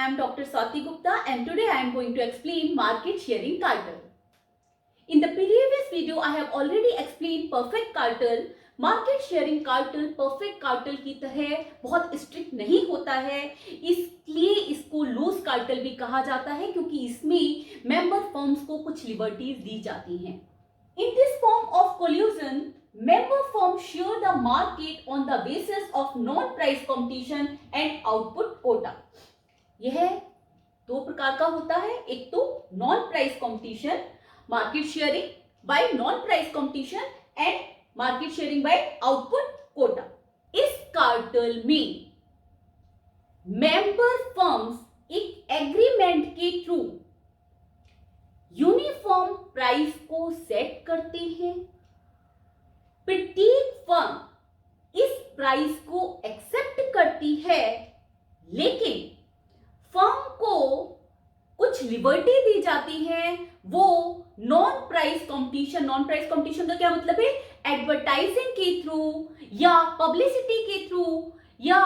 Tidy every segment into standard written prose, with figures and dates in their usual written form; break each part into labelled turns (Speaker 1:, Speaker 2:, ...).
Speaker 1: I am Dr. Swati Gupta and today I am going to explain market sharing cartel. In the previous video I have already explained perfect cartel. Market sharing cartel perfect cartel की तरह बहुत strict नहीं होता है, इसलिए इसको loose cartel भी कहा जाता है क्योंकि इसमें मेंबर फर्म्स को कुछ लिबर्टीज दी जाती हैं. In this form of collusion member firms share the market on the basis of non-price competition and output quota. यह दो प्रकार का होता है, एक तो non price competition market sharing by non price competition and market sharing by output quota. इस cartel में मेंबर फर्म्स एक एग्रीमेंट के थ्रू यूनिफॉर्म प्राइस को सेट करते हैं. प्रत्येक फर्म इस प्राइस को एक्सेप्ट करती है, लेकिन फर्म को कुछ लिबर्टी दी जाती है. वो नॉन प्राइस कंपटीशन का क्या मतलब है? एडवर्टाइजिंग के थ्रू या पब्लिसिटी के थ्रू या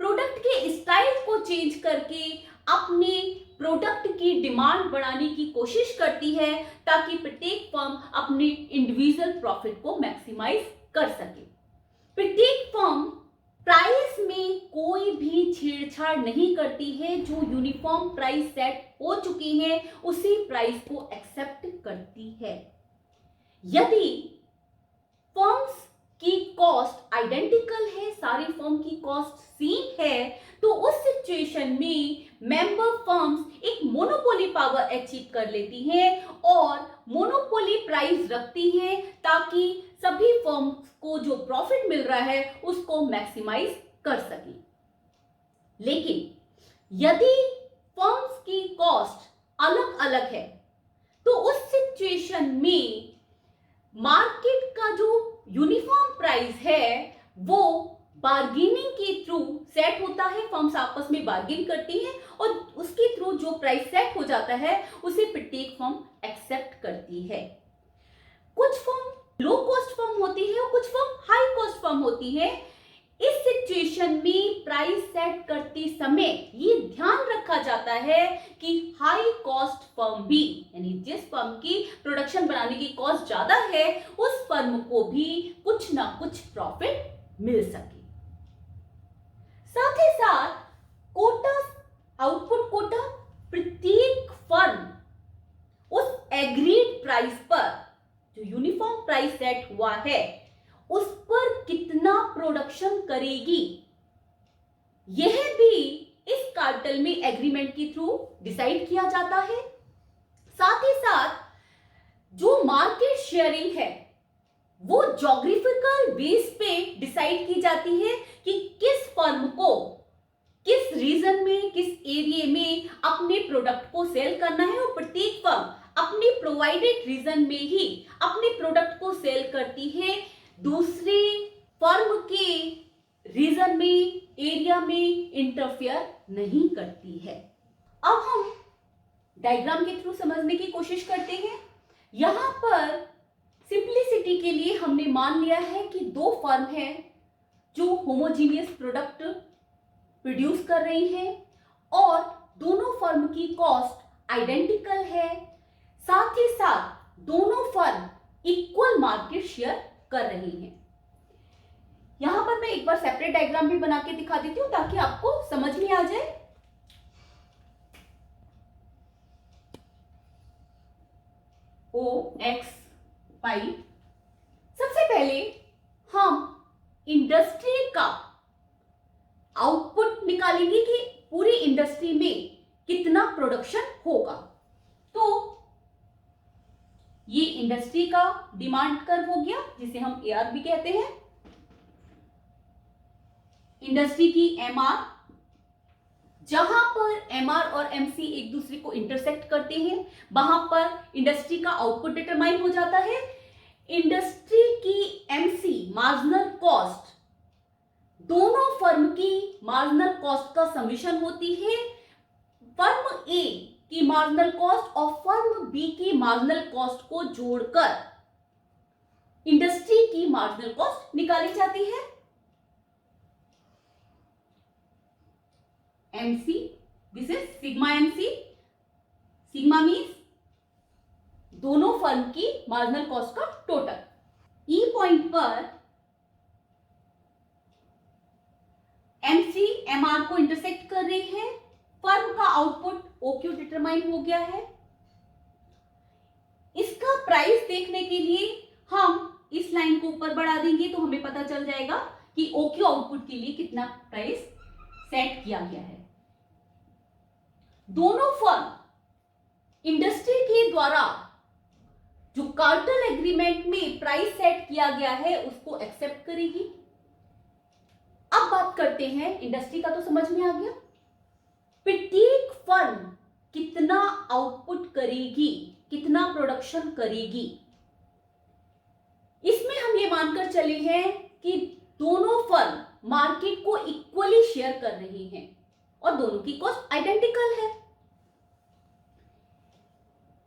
Speaker 1: प्रोडक्ट के स्टाइल को चेंज करके अपने प्रोडक्ट की डिमांड बढ़ाने की कोशिश करती है ताकि प्रत्येक फर्म अपने इंडिविजुअल प्रॉफिट को मैक्सिमाइज कर सके. प्रत्येक फर्म प्राइस में कोई भी छेड़छाड़ नहीं करती है. जो यूनिफॉर्म प्राइस सेट हो चुकी है उसी प्राइस को एक्सेप्ट करती है. यदि फर्म्स की कॉस्ट आइडेंटिकल है, सारी फर्म की कॉस्ट सेम है, तो उस सिचुएशन में मेंबर फर्म्स एक मोनोपोली पावर अचीव कर लेती हैं और मोनोपोली प्राइस रखती हैं ताकि सभी फर्म्स को जो प्रॉफिट मिल रहा है उसको मैक्सिमाइज कर सके. लेकिन यदि फर्म्स की कॉस्ट अलग अलग है तो उस सिचुएशन में मार्केट का जो यूनिफॉर्म प्राइस है वो बार्गेनिंग के थ्रू सेट होता है. फर्म्स आपस में बार्गेन करती हैं और उसके थ्रू जो प्राइस सेट हो जाता है उसे प्रत्येक फर्म एक्सेप्ट करती है. कुछ फर्म लो कॉस्ट फर्म होती है और कुछ फर्म हाई कॉस्ट फर्म होती है. इस सिचुएशन में प्राइस सेट करते समय ये ध्यान रखा जाता है कि हाई कॉस्ट फर्म भी, यानी जिस फर्म की प्रोडक्शन बनाने की कॉस्ट ज्यादा है उस फर्म को भी कुछ ना कुछ प्रॉफिट मिल सके. साथ ही साथ कोटा, आउटपुट कोटा, प्रत्येक फर्म उस एग्रीड प्राइस पर जो यूनिफॉर्म प्राइस सेट हुआ है उस पर कितना प्रोडक्शन करेगी, यह भी इस कार्टेल में एग्रीमेंट के थ्रू डिसाइड किया जाता है. साथ ही साथ जो मार्केट शेयरिंग है वो ज्योग्राफिकल बेस पे डिसाइड की जाती है कि किस फर्म को किस रीजन में, किस एरिया में अपने प्रोडक्ट को सेल करना है और प्रत्येक फर्म अपने प्रोवाइडेड रीजन में ही अपने प्रोडक्ट को सेल करती है, दूसरे फर्म के रीजन में, एरिया में इंटरफेयर नहीं करती है. अब हम डायग्राम के थ्रू समझने की कोशिश करते हैं. यहां पर सिंप्लिसिटी के लिए हमने मान लिया है कि दो फर्म है जो होमोजीनियस प्रोडक्ट प्रोड्यूस कर रही हैं और दोनों फर्म की कॉस्ट आइडेंटिकल है. साथ ही साथ दोनों फर्म इक्वल मार्केट शेयर कर रही हैं. यहां पर मैं एक बार सेपरेट डायग्राम भी बना के दिखा देती हूं ताकि आपको समझ में आ जाए. OX पाई. सबसे पहले हम इंडस्ट्री का आउटपुट निकालेंगे कि पूरी इंडस्ट्री में कितना प्रोडक्शन होगा. तो ये इंडस्ट्री का डिमांड कर्व हो गया जिसे हम AR भी कहते हैं. इंडस्ट्री की MR, जहां पर MR और MC एक दूसरे को इंटरसेक्ट करते हैं वहां पर इंडस्ट्री का आउटपुट डिटरमाइन हो जाता है. इंडस्ट्री की MC मार्जिनल कॉस्ट दोनों फर्म की मार्जिनल कॉस्ट का समीशन होती है. फर्म A की मार्जिनल कॉस्ट और फर्म B की मार्जिनल कॉस्ट को जोड़कर इंडस्ट्री की मार्जिनल कॉस्ट निकाली जाती है. MC, this is sigma MC, sigma means दोनों फर्म की मार्जिनल कॉस्ट का टोटल। ई पॉइंट पर एमसी एमआर को इंटरसेक्ट कर रही है, फर्म का आउटपुट ओक्यू डिटरमाइन हो गया है। इसका प्राइस देखने के लिए हम इस लाइन को ऊपर बढ़ा देंगे तो हमें पता चल जाएगा कि ओक्यू आउटपुट के लिए कितना प्राइस सेट किया गया है। दोनों फर्म इंडस्ट्री के द्वारा जो कार्टेल एग्रीमेंट में प्राइस सेट किया गया है उसको एक्सेप्ट करेगी। अब बात करते हैं, इंडस्ट्री का तो समझ में आ गया, प्रत्येक फर्म कितना आउटपुट करेगी, कितना प्रोडक्शन करेगी। इसमें हम ये मानकर चले हैं कि दोनों फर्म मार्केट को इक्वली शेयर कर रही हैं और दोनों की कॉस्ट आइडेंटिकल है।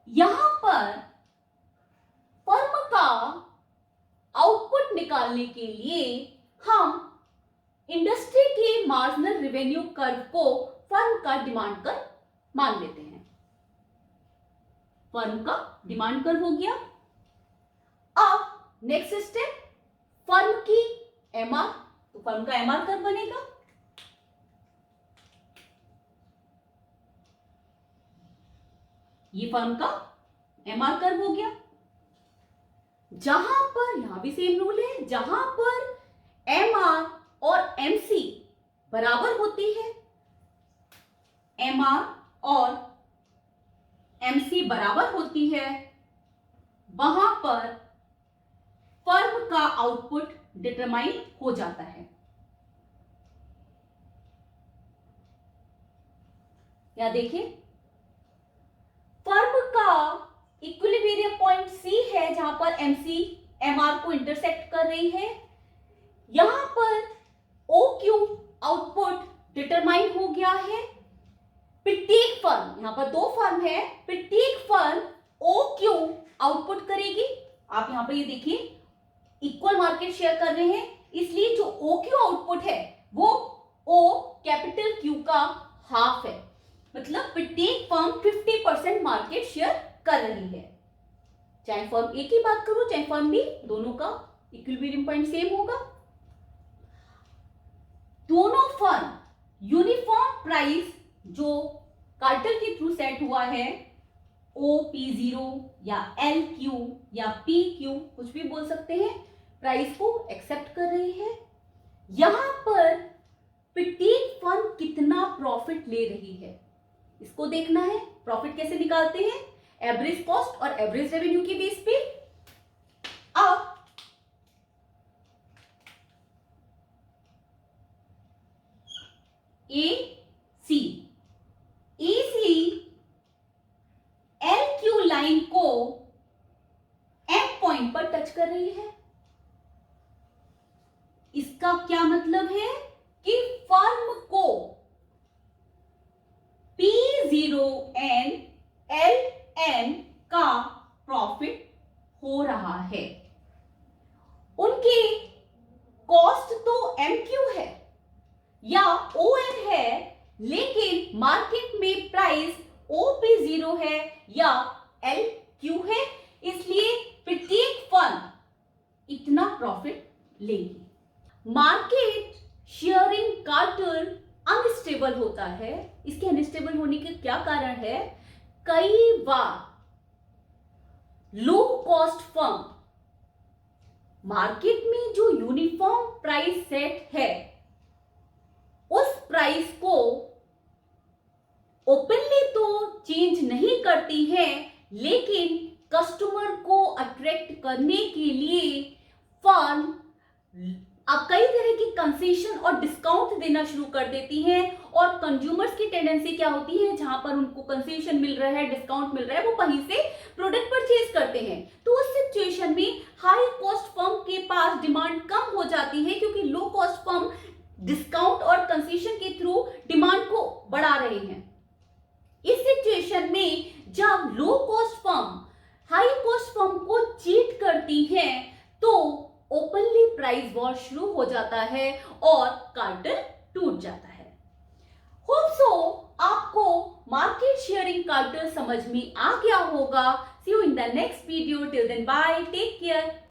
Speaker 1: यहां पर फर्म का आउटपुट निकालने के लिए हम इंडस्ट्री के मार्जिनल रेवेन्यू कर्व को फर्म का डिमांड कर्व मान लेते हैं। फर्म का डिमांड कर्व हो गया। अब नेक्स्ट स्टेप, फर्म की एमआर, तो फर्म का एमआर कर्व बनेगा। ये फर्म का एमआर कर्व हो गया। जहां पर, यहां भी सेम रूल है, जहां पर एमआर और एमसी बराबर होती है, एमआर और एमसी बराबर होती है, वहां पर फर्म का आउटपुट डिटरमाइन हो जाता है। या देखिए, फर्म का इक्विलिब्रियम पॉइंट सी है जहां पर एमसी एमआर को इंटरसेक्ट कर रही है। यहां पर ओक्यू आउटपुट डिटरमाइन हो गया है। प्रत्येक फर्म, यहां पर दो फर्म है, प्रत्येक फर्म ओक्यू आउटपुट करेगी। आप यहां पर ये देखिए, इक्वल मार्केट शेयर कर रहे हैं, इसलिए जो ओक्यू आउटपुट है वो ओ कैपिटल क्यू का हाफ है। मतलब प्रत्येक फर्म 50% मार्केट शेयर कर रही है। चाहे फर्म ए की बात करो चाहे फर्म बी, दोनों का इक्विलिब्रियम पॉइंट सेम होगा। दोनों फर्म यूनिफॉर्म प्राइस जो कार्टेल के थ्रू सेट हुआ है, OP0 या LQ या PQ, कुछ भी बोल सकते हैं, प्राइस को एक्सेप्ट कर रही है। यहां पर प्रत्येक फर्म कितना प्रॉफिट ले रही है इसको देखना है। प्रॉफिट कैसे निकालते हैं? एवरेज कॉस्ट और एवरेज रेवेन्यू के बेस पे। अब AC LQ लाइन को M पॉइंट पर टच कर रही है। इसका क्या मतलब है कि फर्म को P0N LN का प्रॉफिट हो रहा है। उनकी कॉस्ट तो MQ है या ON है, लेकिन मार्केट में प्राइस OP0 है या LQ है, इसलिए प्रत्येक फर्म इतना प्रॉफिट लेगी। मार्केट शेयरिंग कार्टेल अनस्टेबल होता है। इसके अनस्टेबल होने के क्या कारण है? कई बार लो कॉस्ट फर्म मार्केट में जो यूनिफॉर्म प्राइस सेट है उस प्राइस को ओपनली तो चेंज नहीं करती है, लेकिन कस्टमर को अट्रैक्ट करने के लिए फर्म अब कई तरह की कंसेशन और डिस्काउंट देना शुरू कर देती हैं। और कंज्यूमर्स की टेंडेंसी क्या होती है, जहां पर उनको कंसेशन मिल रहा है, डिस्काउंट मिल रहा है, वो वहीं से प्रोडक्ट परचेज करते हैं। तो उस सिचुएशन में हाई कॉस्ट फर्म के पास डिमांड कम हो जाती है, क्योंकि लो कॉस्ट फर्म डिस्काउंट और कंसेशन के थ्रू डिमांड को बढ़ा रहे हैं। इस सिचुएशन में जब low cost firm high cost firm को चीट करती है तो ओपनली प्राइस वॉर शुरू हो जाता है और कार्टेल टूट जाता है। होप सो आपको शेयरिंग काउंटर समझ में आ गया होगा। See you in the next video, till then bye, take care.